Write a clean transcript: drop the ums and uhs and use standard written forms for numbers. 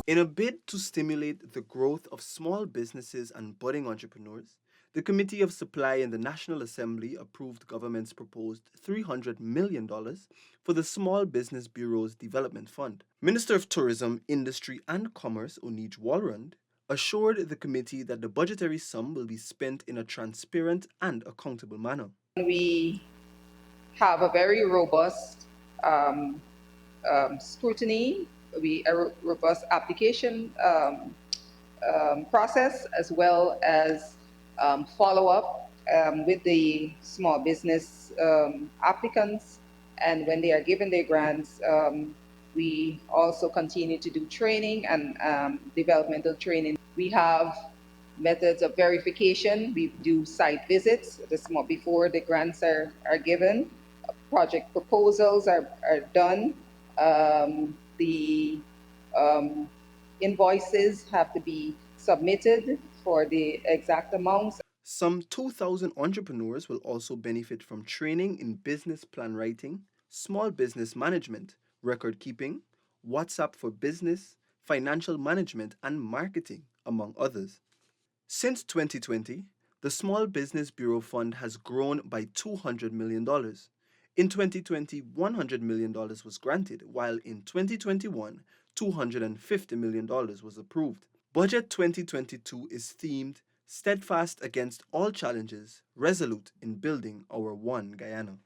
In a bid to stimulate the growth of small businesses and budding entrepreneurs, the Committee of Supply in the National Assembly approved government's proposed $300 million for the Small Business Bureau's Development Fund. Minister of Tourism, Industry and Commerce, Oneidge Walrond, assured the committee that the budgetary sum will be spent in a transparent and accountable manner. We have a very robust scrutiny, a robust application process, as well as follow-up with the small business applicants. And when they are given their grants, we also continue to do training and developmental training. We have methods of verification. We do site visits before the grants are given. Project proposals are done. The invoices have to be submitted for the exact amounts. Some 2,000 entrepreneurs will also benefit from training in business plan writing, small business management, record keeping, WhatsApp for business, financial management, and marketing, among others. Since 2020, the Small Business Bureau Fund has grown by $200 million. In 2020, $100 million was granted, while in 2021, $250 million was approved. Budget 2022 is themed Steadfast Against All Challenges, Resolute in Building Our One Guyana.